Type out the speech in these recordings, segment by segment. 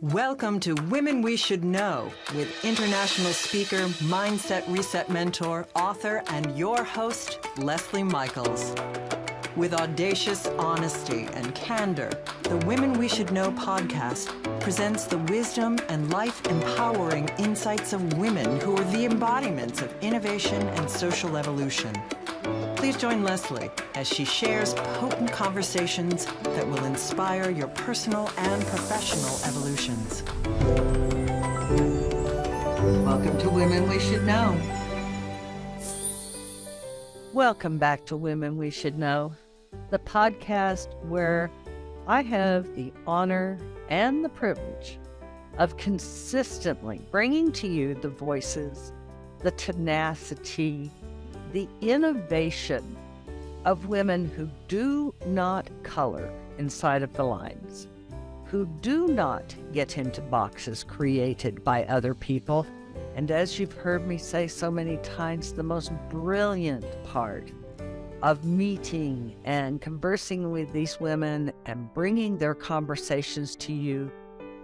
Welcome to Women We Should Know with international speaker, mindset reset mentor, author, and your host, Leslie Michaels. With audacious honesty and candor, the Women We Should Know podcast presents the wisdom and life-empowering insights of women who are the embodiments of innovation and social evolution. Please join Leslie as she shares potent conversations that will inspire your personal and professional evolutions. Welcome to Women We Should Know. Welcome back to Women We Should Know, the podcast where I have the honor and the privilege of consistently bringing to you the voices, the tenacity, the innovation of women who do not color inside of the lines, who do not get into boxes created by other people. And as you've heard me say so many times, the most brilliant part of meeting and conversing with these women and bringing their conversations to you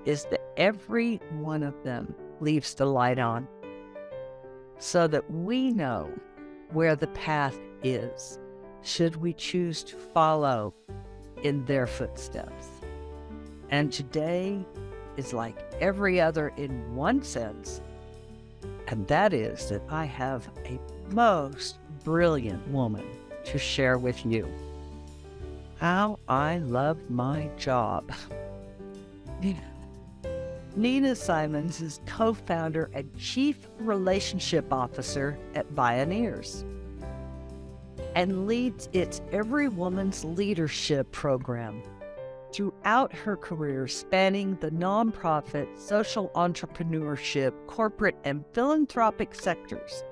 is that every one of them leaves the light on so that we know where the path is, should we choose to follow in their footsteps. And today is like every other in one sense, and that is that I have a most brilliant woman to share with you. How I love my job. Nina Simons is co-founder and chief relationship officer at Bioneers and leads its Every Woman's Leadership program. Throughout her career spanning the nonprofit, social entrepreneurship, corporate, and philanthropic sectors,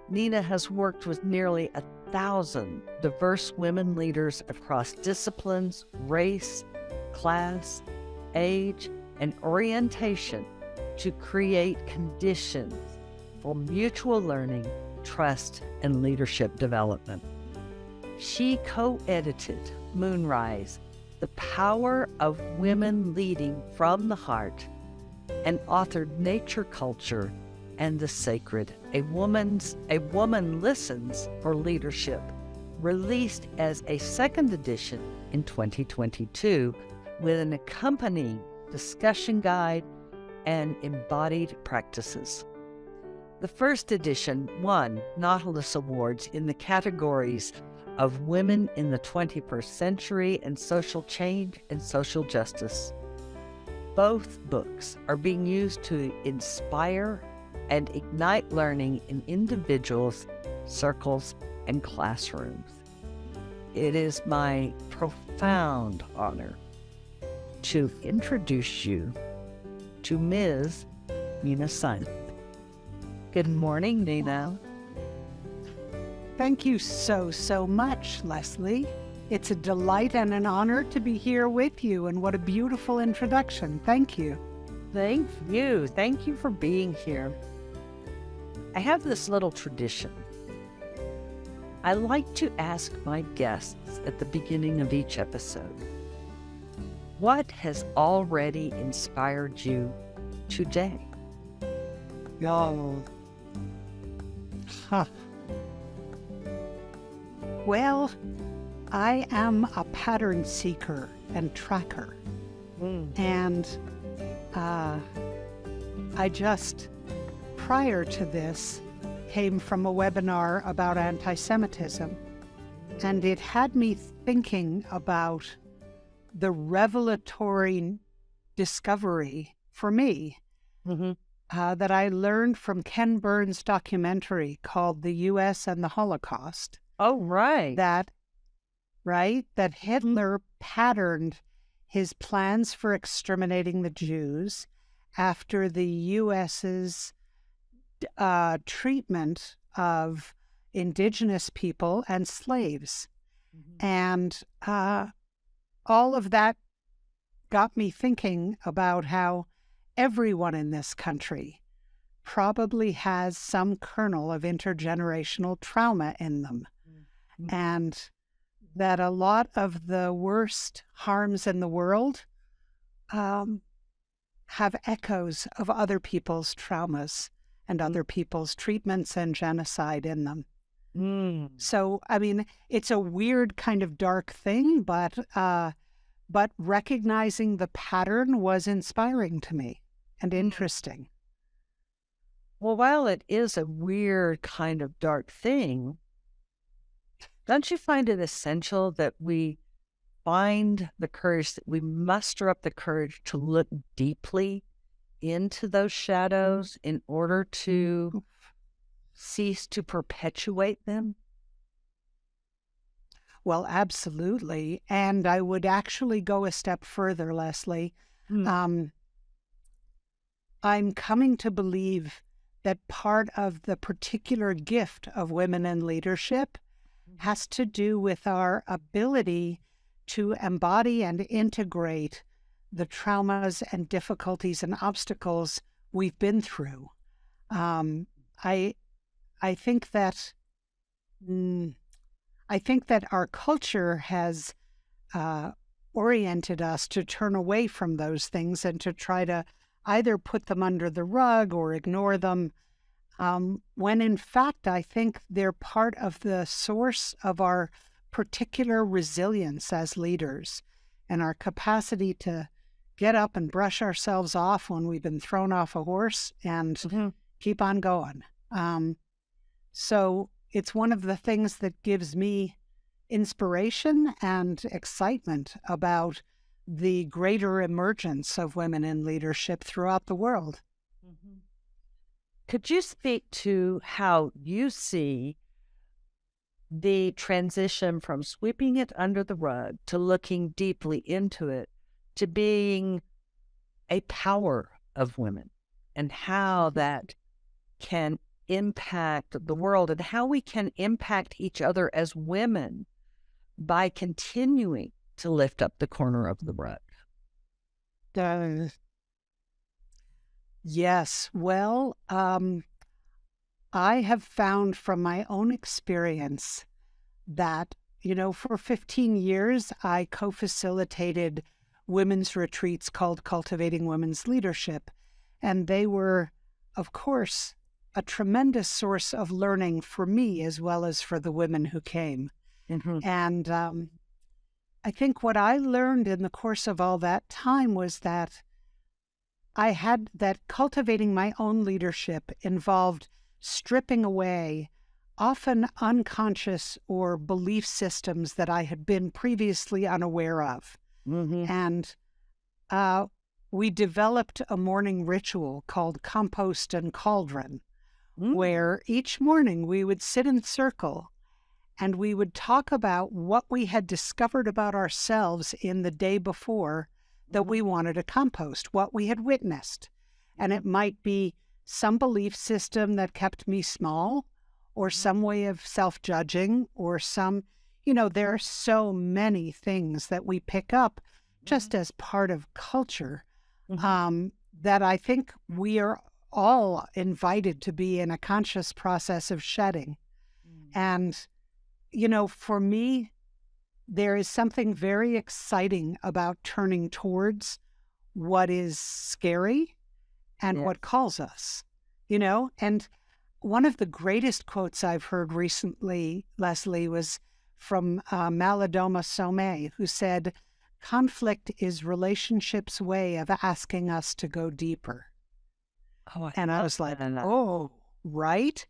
Nina has worked with nearly 1,000 diverse women leaders across disciplines, race, class, age, and orientation to create conditions for mutual learning, trust, and leadership development. She co-edited Moonrise, The Power of Women Leading from the Heart, and authored Nature, Culture, and the Sacred, A Woman Listens for Leadership, released as a second edition in 2022 with an accompanying discussion guide and embodied practices. The first edition won Nautilus Awards in the categories of Women in the 21st Century and Social Change and Social Justice. Both books are being used to inspire and ignite learning in individuals, circles, and classrooms. It is my profound honor to introduce you to Ms. Nina Simons. Good morning, Nina. Thank you so much, Leslie. It's a delight and an honor to be here with you, and what a beautiful introduction. Thank you. Thank you. Thank you for being here. I have this little tradition. I like to ask my guests at the beginning of each episode, what has already inspired you today? Oh. Huh. Well, I am a pattern seeker and tracker. And I just, prior to this, came from a webinar about anti-Semitism. And it had me thinking about the revelatory discovery for me that I learned from Ken Burns' documentary called The U.S. and the Holocaust. Oh, right. That Hitler patterned his plans for exterminating the Jews after the U.S.'s treatment of indigenous people and slaves. And all of that got me thinking about how everyone in this country probably has some kernel of intergenerational trauma in them. And that a lot of the worst harms in the world have echoes of other people's traumas and other people's treatments and genocide in them. So, I mean, it's a weird kind of dark thing, but recognizing the pattern was inspiring to me and interesting. Well, while it is a weird kind of dark thing, don't you find it essential that we find the courage, that we muster up the courage to look deeply into those shadows in order to cease to perpetuate them? Well, absolutely. And I would actually go a step further, Leslie. I'm coming to believe that part of the particular gift of women in leadership has to do with our ability to embody and integrate the traumas and difficulties and obstacles we've been through. I think that our culture has oriented us to turn away from those things and to try to either put them under the rug or ignore them, when in fact I think they're part of the source of our particular resilience as leaders and our capacity to get up and brush ourselves off when we've been thrown off a horse and keep on going. So it's one of the things that gives me inspiration and excitement about the greater emergence of women in leadership throughout the world. Could you speak to how you see the transition from sweeping it under the rug to looking deeply into it to being a power of women, and how that can impact the world and how we can impact each other as women by continuing to lift up the corner of the rug? Yes. Well, I have found from my own experience that, for 15 years, I co-facilitated women's retreats called Cultivating Women's Leadership. And they were, of course, a tremendous source of learning for me as well as for the women who came. And I think what I learned in the course of all that time was that cultivating my own leadership involved stripping away often unconscious or belief systems that I had been previously unaware of. And we developed a morning ritual called Compost and Cauldron, where each morning we would sit in circle and we would talk about what we had discovered about ourselves in the day before that we wanted to compost, what we had witnessed. And it might be some belief system that kept me small, or some way of self-judging, or some, there are so many things that we pick up just as part of culture that I think we are all invited to be in a conscious process of shedding. And, for me, there is something very exciting about turning towards what is scary and what calls us, And one of the greatest quotes I've heard recently, Leslie, was from Malidoma Somé, who said, "Conflict is relationship's way of asking us to go deeper." And I was like, oh, right?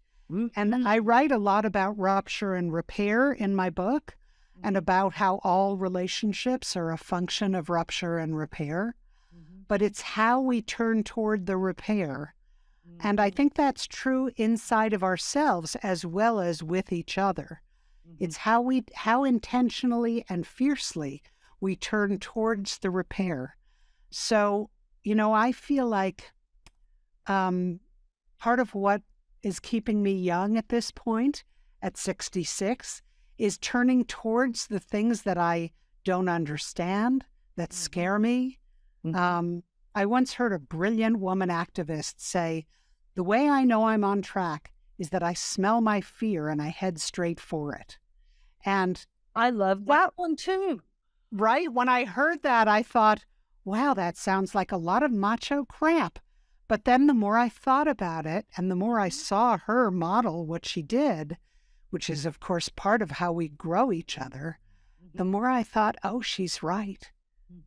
And I write a lot about rupture and repair in my book, and about how all relationships are a function of rupture and repair. But it's how we turn toward the repair. And I think that's true inside of ourselves as well as with each other. It's how intentionally and fiercely we turn towards the repair. So, I feel like part of what is keeping me young at this point, at 66, is turning towards the things that I don't understand, that scare me. I once heard a brilliant woman activist say, "The way I know I'm on track is that I smell my fear and I head straight for it." And I love that one too. Right? When I heard that, I thought, wow, that sounds like a lot of macho crap. But then the more I thought about it and the more I saw her model what she did, which is, of course, part of how we grow each other, the more I thought, oh, she's right.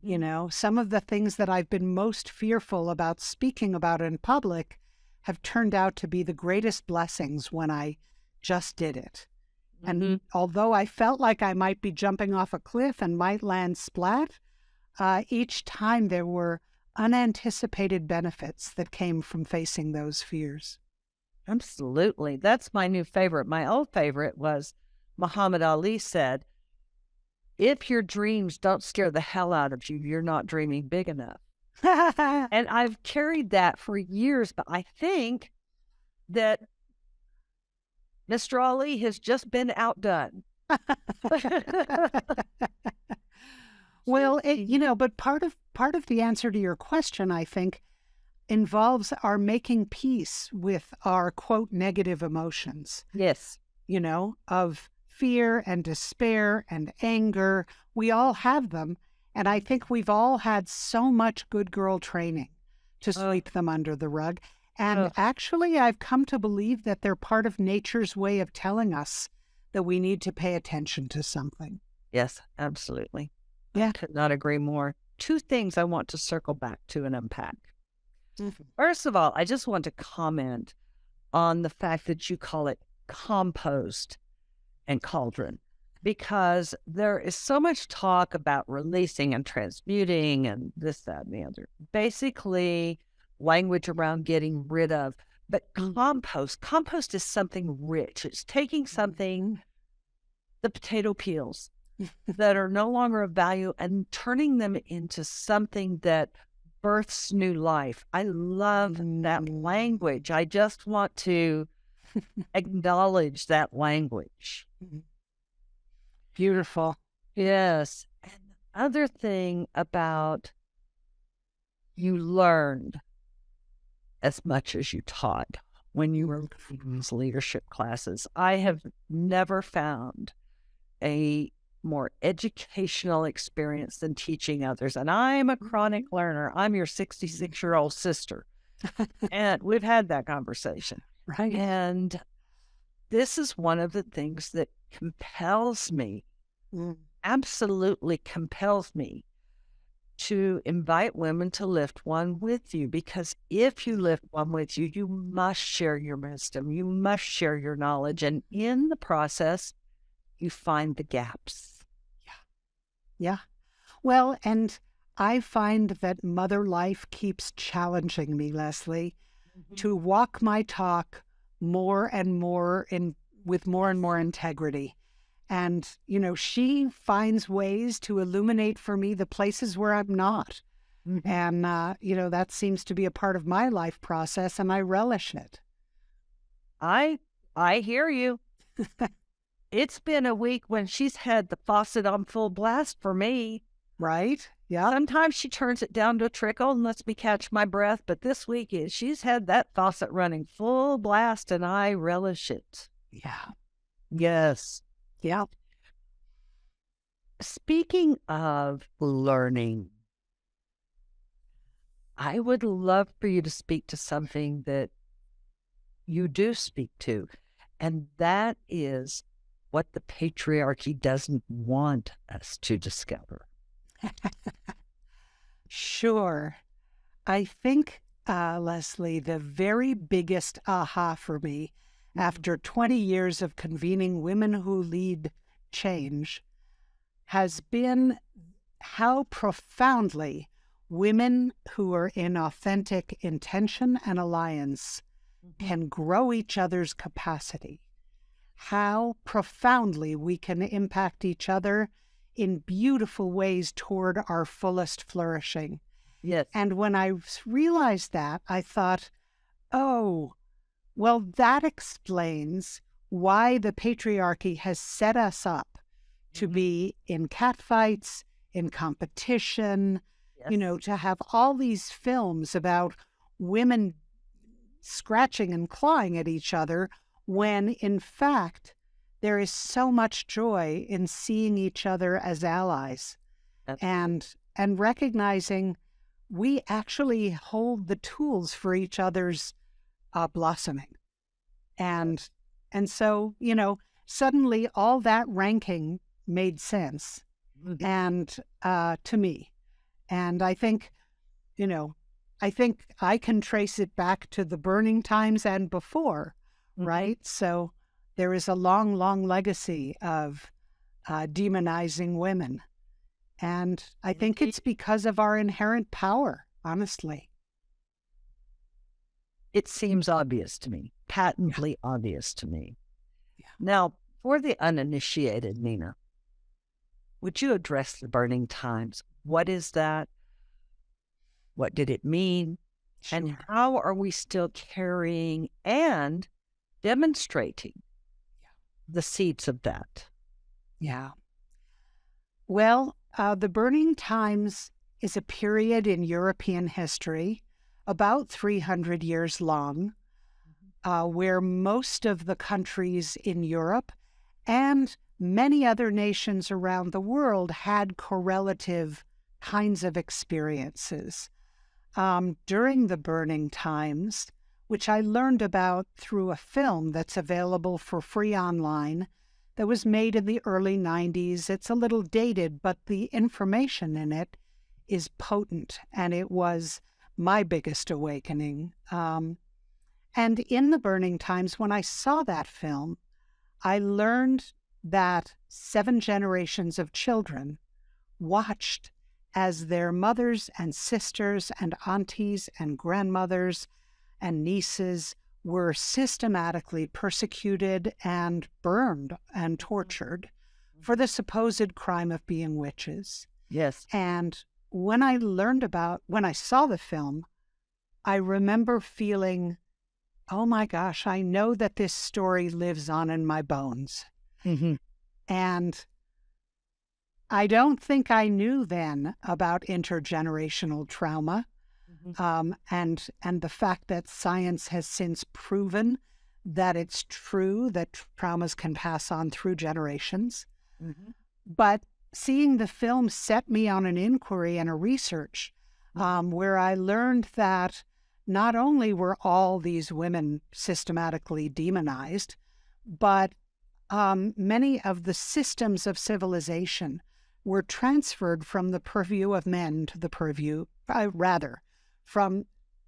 You know, some of the things that I've been most fearful about speaking about in public have turned out to be the greatest blessings when I just did it. And although I felt like I might be jumping off a cliff and might land splat, each time there were unanticipated benefits that came from facing those fears. Absolutely. That's my new favorite. My old favorite was Muhammad Ali said, if your dreams don't scare the hell out of you, you're not dreaming big enough. And I've carried that for years, but I think that Mr. Ali has just been outdone. Well, but part of the answer to your question, I think, involves our making peace with our, quote, negative emotions. Yes. Of fear and despair and anger. We all have them. And I think we've all had so much good girl training to sweep them under the rug. And actually, I've come to believe that they're part of nature's way of telling us that we need to pay attention to something. Yes, absolutely. Yeah. I could not agree more. Two things I want to circle back to and unpack. First of all, I just want to comment on the fact that you call it compost and cauldron, because there is so much talk about releasing and transmuting and this, that, and the other. Basically, language around getting rid of. But compost is something rich. It's taking something, the potato peels that are no longer of value, and turning them into something that births new life. I love that language. I just want to acknowledge that language. Beautiful. Yes. And the other thing about you learned as much as you taught when you were in these leadership classes. I have never found a more educational experience than teaching others. And I'm a chronic learner. I'm your 66-year-old sister. And we've had that conversation. Right. And this is one of the things that compels me, absolutely compels me, to invite women to lift one with you. Because if you lift one with you, you must share your wisdom. You must share your knowledge. And in the process, you find the gaps. Yeah. Well, and I find that mother life keeps challenging me, Leslie, to walk my talk more and more with more and more integrity. And, she finds ways to illuminate for me the places where I'm not. And, that seems to be a part of my life process, and I relish it. I hear you. It's been a week when she's had the faucet on full blast for me. Right? Yeah. Sometimes she turns it down to a trickle and lets me catch my breath. But this week she's had that faucet running full blast, and I relish it. Yeah. Yes. Yeah. Speaking of learning, I would love for you to speak to something that you do speak to, and that is what the patriarchy doesn't want us to discover. Sure. I think, Leslie, the very biggest aha for me after 20 years of convening Women Who Lead Change has been how profoundly women who are in authentic intention and alliance can grow each other's capacity. How profoundly we can impact each other in beautiful ways toward our fullest flourishing. Yes. And when I realized that, I thought, oh, well, that explains why the patriarchy has set us up to be in catfights, in competition, to have all these films about women scratching and clawing at each other, when in fact there is so much joy in seeing each other as allies. And recognizing we actually hold the tools for each other's blossoming. And so, suddenly all that ranking made sense and to me. And I think, I can trace it back to the burning times and before, right? So there is a long, long legacy of demonizing women. And I think it's because of our inherent power, honestly. It seems obvious to me, patently obvious to me. Yeah. Now, for the uninitiated, Nina, would you address the burning times? What is that? What did it mean? Sure. And how are we still carrying and demonstrating the seeds of that? Yeah. Well, the burning times is a period in European history, about 300 years long, where most of the countries in Europe and many other nations around the world had correlative kinds of experiences. During the burning times, which I learned about through a film that's available for free online that was made in the early 90s. It's a little dated, but the information in it is potent, and it was my biggest awakening. And in the burning times, when I saw that film, I learned that 7 generations of children watched as their mothers and sisters and aunties and grandmothers and nieces were systematically persecuted and burned and tortured for the supposed crime of being witches. Yes. And when I saw the film, I remember feeling, oh my gosh, I know that this story lives on in my bones. And I don't think I knew then about intergenerational trauma, and the fact that science has since proven that it's true that traumas can pass on through generations. But seeing the film set me on an inquiry and a research where I learned that not only were all these women systematically demonized, but many of the systems of civilization were transferred from the purview of men to the purview, from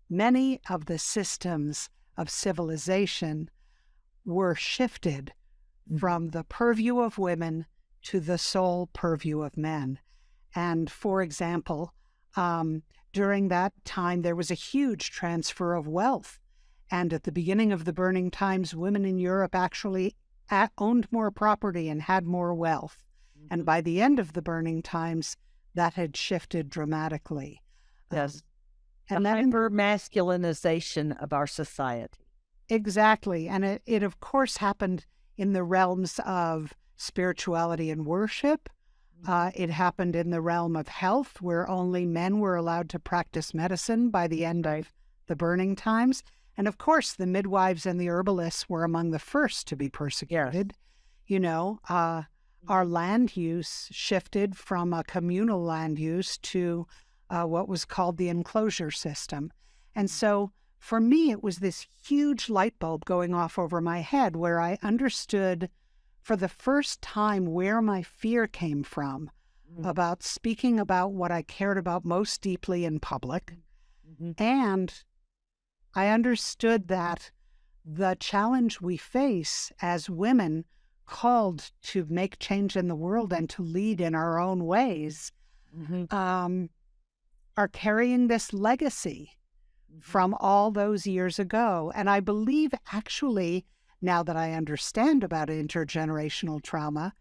many of the systems of civilization were shifted from the purview of women to the sole purview of men. And for example, during that time, there was a huge transfer of wealth. And at the beginning of the burning times, women in Europe actually owned more property and had more wealth. And by the end of the burning times, that had shifted dramatically. Yes. And the that hyper-masculinization of our society. Exactly. And it of course happened in the realms of spirituality and worship. It happened in the realm of health, where only men were allowed to practice medicine by the end of the burning times. And of course, the midwives and the herbalists were among the first to be persecuted. Our land use shifted from a communal land use to what was called the enclosure system. And so for me, it was this huge light bulb going off over my head where I understood for the first time where my fear came from about speaking about what I cared about most deeply in public. And I understood that the challenge we face as women called to make change in the world and to lead in our own ways are carrying this legacy from all those years ago. And I believe actually, now that I understand about intergenerational trauma,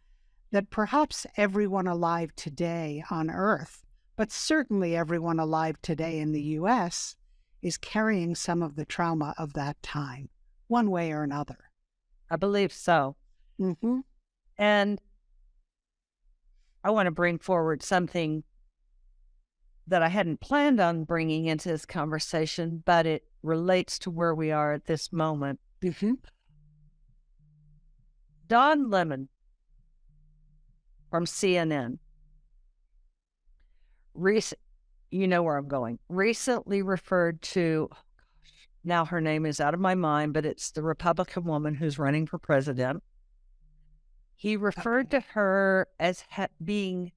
that perhaps everyone alive today on Earth, but certainly everyone alive today in the U.S., is carrying some of the trauma of that time, one way or another. I believe so. And I want to bring forward something that I hadn't planned on bringing into this conversation, but it relates to where we are at this moment. Don Lemon from CNN you know where I'm going, recently referred to, now her name is out of my mind, but it's the Republican woman who's running for president. He referred to her as being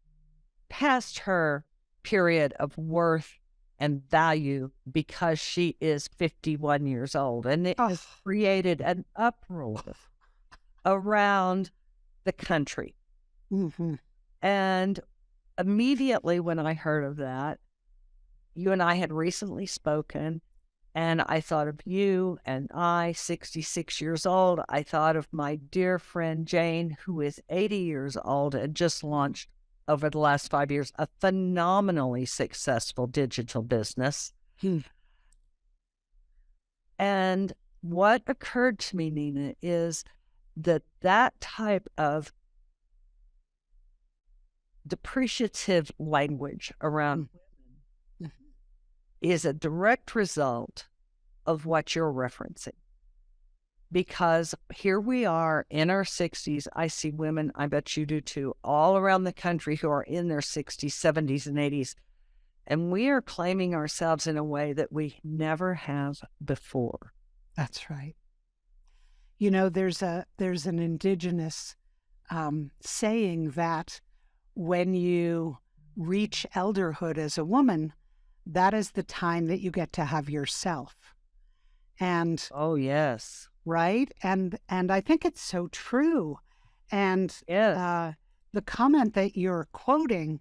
past her period of worth and value because she is 51 years old. And it has created an uproar around the country. Mm-hmm. And immediately when I heard of that, you and I had recently spoken, and I thought of you, and I, 66 years old. I thought of my dear friend Jane, who is 80 years old and just launched over the last 5 years a phenomenally successful digital business. And what occurred to me, Nina, is that type of depreciative language around women is a direct result of what you're referencing. Because here we are in our 60s. I see women, I bet you do too, all around the country who are in their 60s, 70s, and 80s. And we are claiming ourselves in a way that we never have before. That's right. You know, there's an indigenous saying that when you reach elderhood as a woman, that is the time that you get to have yourself. And oh, yes. Right? And I think it's so true. And yes. The comment that you're quoting,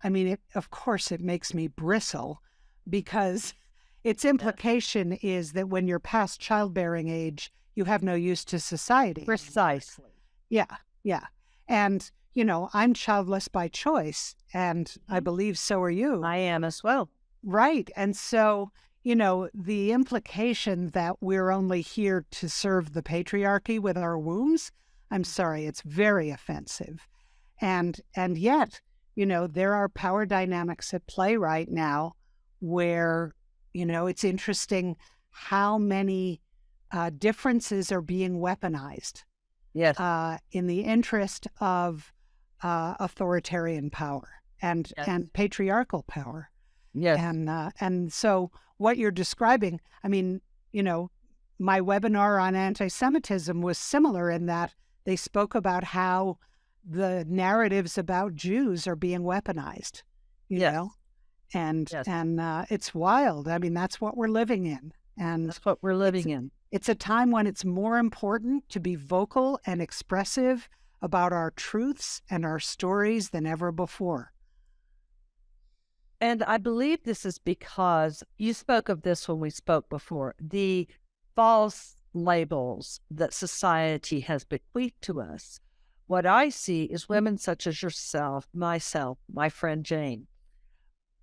I mean, of course, it makes me bristle, because its implication is that when you're past childbearing age, you have no use to society. Precisely. Yeah, yeah. And, you know, I'm childless by choice, and I believe so are you. I am as well. Right. And so, you know, the implication that we're only here to serve the patriarchy with our wombs, I'm sorry, it's very offensive. And yet, you know, there are power dynamics at play right now where, you know, it's interesting how many differences are being weaponized. Yes. In the interest of authoritarian power and patriarchal power. Yes. And so what you're describing, I mean, you know, my webinar on anti-Semitism was similar in that they spoke about how the narratives about Jews are being weaponized, you know, and it's wild. I mean, that's what we're living in. And that's what we're living in. It's a time when it's more important to be vocal and expressive about our truths and our stories than ever before. And I believe this is because you spoke of this when we spoke before, the false labels that society has bequeathed to us. What I see is women such as yourself, myself, my friend Jane.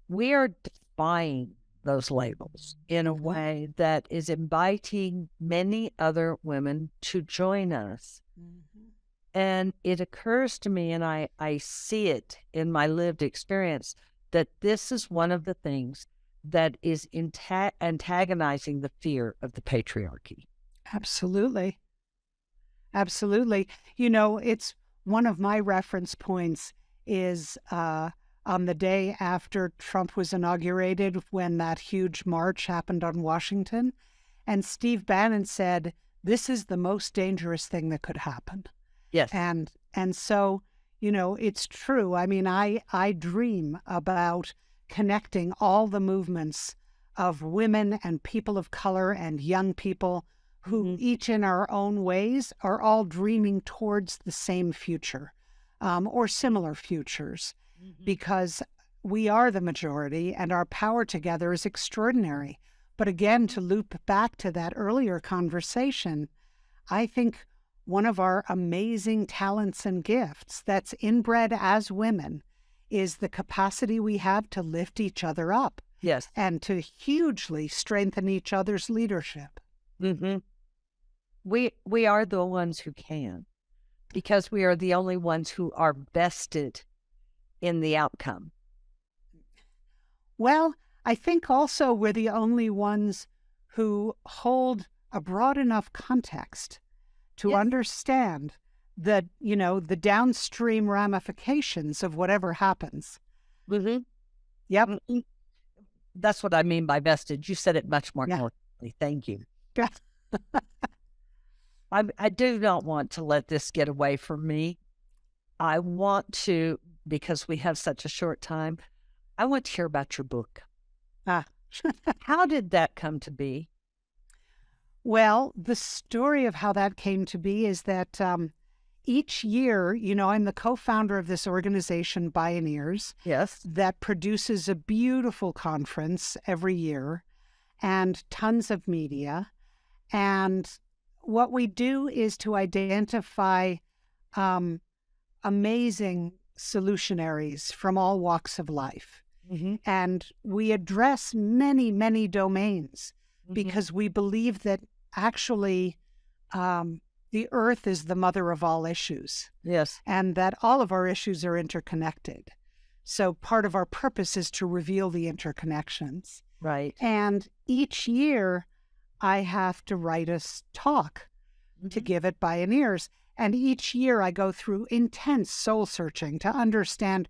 We are defying those labels in a way that is inviting many other women to join us. Mm-hmm. And it occurs to me, and I see it in my lived experience, that this is one of the things that is antagonizing the fear of the patriarchy. Absolutely. Absolutely. You know, it's one of my reference points is on the day after Trump was inaugurated, when that huge march happened on Washington, and Steve Bannon said, "This is the most dangerous thing that could happen." Yes. And so, you know, it's true. I mean, I dream about connecting all the movements of women and people of color and young people who each in our own ways are all dreaming towards the same future or similar futures, because we are the majority and our power together is extraordinary. But again, to loop back to that earlier conversation, I think one of our amazing talents and gifts that's inbred as women is the capacity we have to lift each other up. Yes. And to hugely strengthen each other's leadership. Mm-hmm. We are the ones who can, because we are the only ones who are vested in the outcome. Well, I think also we're the only ones who hold a broad enough context to understand that, you know, the downstream ramifications of whatever happens. Mm-hmm. Yep. that's what I mean by vested. You said it much more Yeah. eloquently. Thank you. Yeah. I do not want to let this get away from me. I want to, because we have such a short time, I want to hear about your book. Ah. How did that come to be? Well, the story of how that came to be is that each year, I'm the co-founder of this organization, Bioneers, Yes. that produces a beautiful conference every year and tons of media. And what we do is to identify amazing solutionaries from all walks of life. Mm-hmm. And we address many, many domains because we believe that actually the earth is the mother of all issues. Yes. And that all of our issues are interconnected. So part of our purpose is to reveal the interconnections. Right. And each year I have to write a talk to give at Bioneers. And each year I go through intense soul searching to understand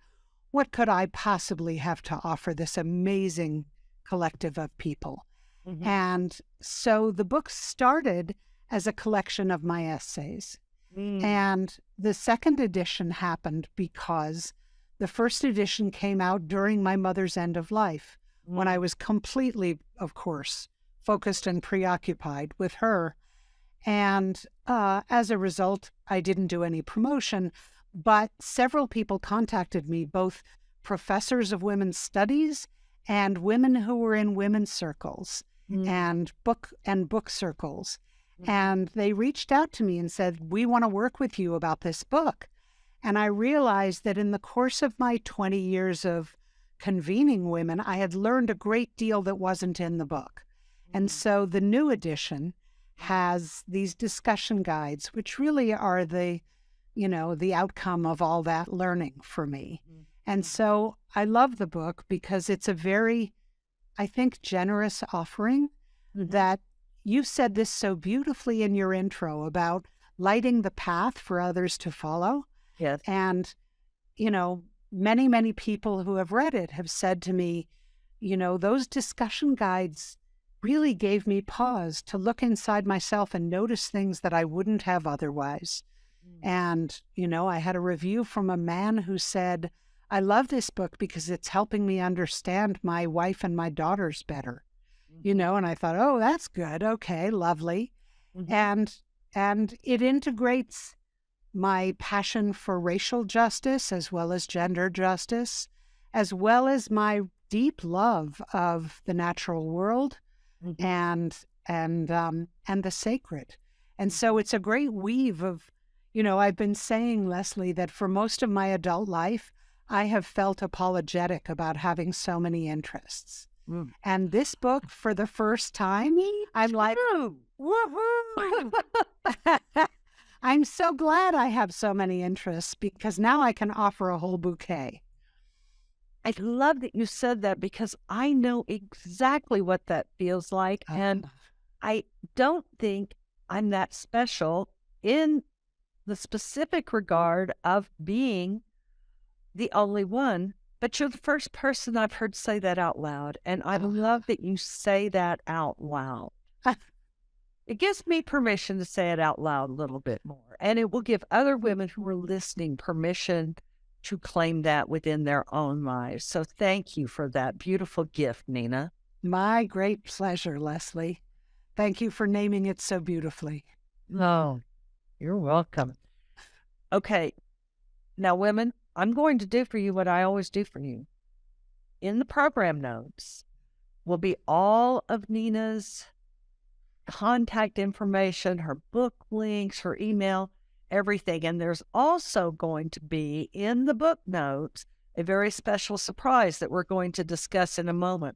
what could I possibly have to offer this amazing collective of people. Mm-hmm. And so the book started as a collection of my essays. And the second edition happened because the first edition came out during my mother's end of life, when I was completely, of course, focused and preoccupied with her. And as a result, I didn't do any promotion, but several people contacted me, both professors of women's studies and women who were in women's circles and book circles. And they reached out to me and said, we want to work with you about this book. And I realized that in the course of my 20 years of convening women, I had learned a great deal that wasn't in the book. And so the new edition has these discussion guides, which really are the outcome of all that learning for me. And so I love the book because it's a very, I think, generous offering that you said this so beautifully in your intro about lighting the path for others to follow. Yes. And, many, many people who have read it have said to me, those discussion guides really gave me pause to look inside myself and notice things that I wouldn't have otherwise. And, I had a review from a man who said, I love this book because it's helping me understand my wife and my daughters better. And I thought, oh, that's good. Okay, lovely. And it integrates my passion for racial justice as well as gender justice, as well as my deep love of the natural world and the sacred. And so it's a great weave of, I've been saying, Leslie, that for most of my adult life, I have felt apologetic about having so many interests. And this book, for the first time, I'm like, woohoo! I'm so glad I have so many interests because now I can offer a whole bouquet. I love that you said that because I know exactly what that feels like. And I don't think I'm that special in the specific regard of being the only one. But you're the first person I've heard say that out loud. And I love that you say that out loud. It gives me permission to say it out loud a little bit more. And it will give other women who are listening permission to claim that within their own lives. So thank you for that beautiful gift, Nina. My great pleasure, Leslie. Thank you for naming it so beautifully. Oh, you're welcome. Okay. Now, women, I'm going to do for you what I always do for you. In the program notes will be all of Nina's contact information, her book links, her email, everything. And there's also going to be in the book notes a very special surprise that we're going to discuss in a moment.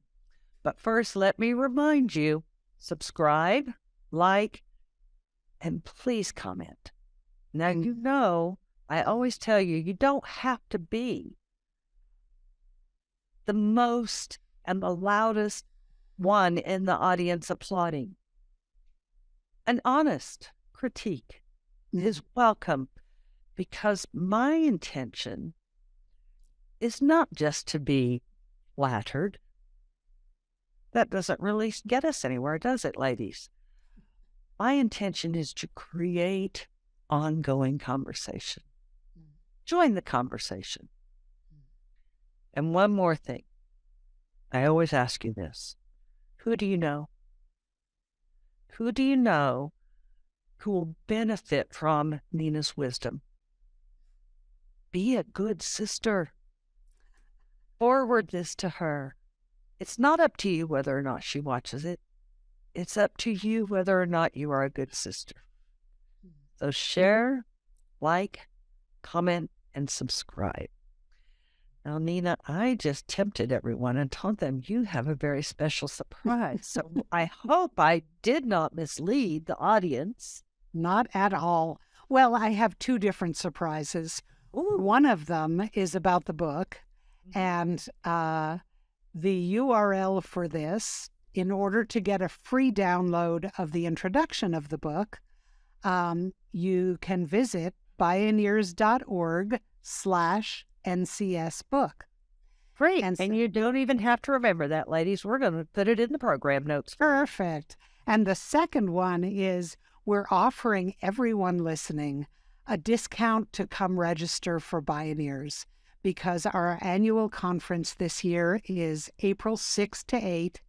But first, let me remind you, subscribe, like, and please comment. Now, I always tell you, you don't have to be the most and the loudest one in the audience applauding. An honest critique is welcome because my intention is not just to be flattered. that doesn't really get us anywhere, does it, ladies? My intention is to create ongoing conversation. Join the conversation. And one more thing. I always ask you this. Who do you know? Who do you know who will benefit from Nina's wisdom? Be a good sister. Forward this to her. It's not up to you whether or not she watches it. It's up to you whether or not you are a good sister. So share, like, comment, and subscribe. Now, Nina, I just tempted everyone and told them you have a very special surprise. So I hope I did not mislead the audience. Not at all. Well, I have two different surprises. Ooh. One of them is about the book, and the URL for this, in order to get a free download of the introduction of the book, you can visit bioneers.org/NCS book. Great. And And you don't even have to remember that, ladies. We're going to put it in the program notes. Perfect. And the second one is we're offering everyone listening a discount to come register for Bioneers, because our annual conference this year is April 6 to 8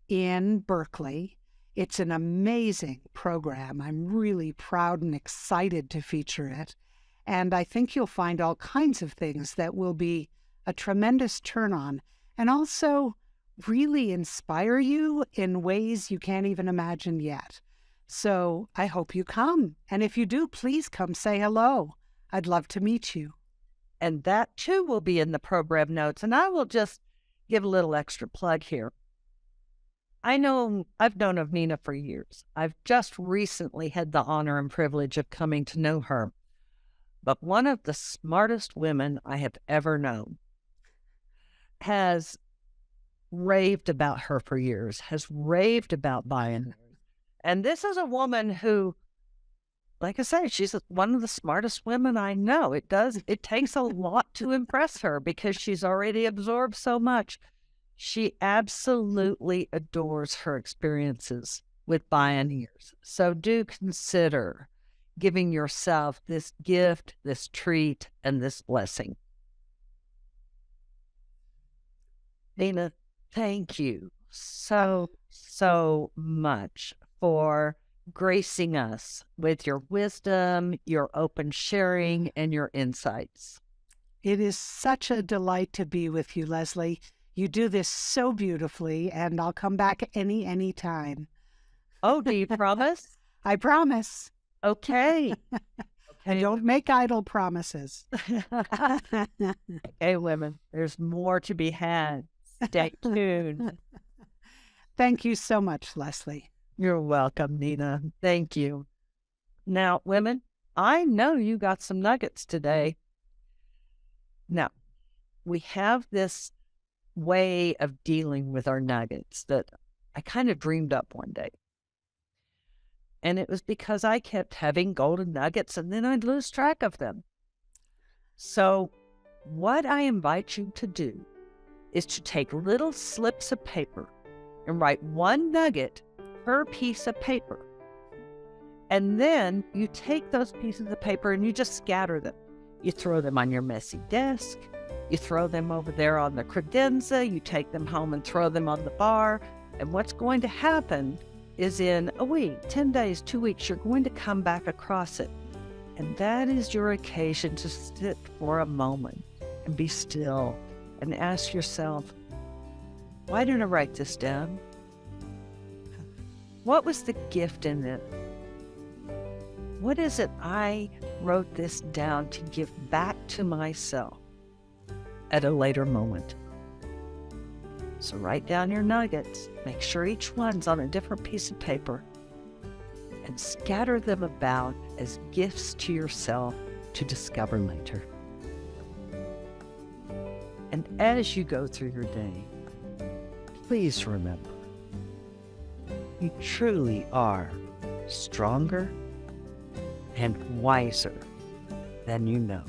in Berkeley. It's an amazing program. I'm really proud and excited to feature it. And I think you'll find all kinds of things that will be a tremendous turn on and also really inspire you in ways you can't even imagine yet. So I hope you come. And if you do, please come say hello. I'd love to meet you. And that too will be in the program notes. And I will just give a little extra plug here. I've known of Nina for years. I've just recently had the honor and privilege of coming to know her. But one of the smartest women I have ever known has raved about her for years, has raved about Bioneers. And this is a woman who, like I say, she's one of the smartest women I know. It takes a lot to impress her because she's already absorbed so much. She absolutely adores her experiences with Bioneers. So do consider giving yourself this gift, this treat, and this blessing. Nina, thank you so much for gracing us with your wisdom, your open sharing, and your insights. It is such a delight to be with you, Leslie. You do this so beautifully, and I'll come back any time. Oh, do you promise? I promise. Okay. And don't make idle promises. Okay, women, there's more to be had. Stay tuned. Thank you so much, Leslie. You're welcome, Nina. Thank you. Now, women, I know you got some nuggets today. Now, we have this way of dealing with our nuggets that I kind of dreamed up one day. And it was because I kept having golden nuggets and then I'd lose track of them. So what I invite you to do is to take little slips of paper and write one nugget per piece of paper. And then you take those pieces of paper and you just scatter them. You throw them on your messy desk. You throw them over there on the credenza. You take them home and throw them on the bar. And what's going to happen is in a week, 10 days, 2 weeks, you're going to come back across it. And that is your occasion to sit for a moment and be still and ask yourself, why did I write this down? What was the gift in it? What is it I wrote this down to give back to myself at a later moment? So write down your nuggets, make sure each one's on a different piece of paper, and scatter them about as gifts to yourself to discover later. And as you go through your day, please remember, you truly are stronger and wiser than you know.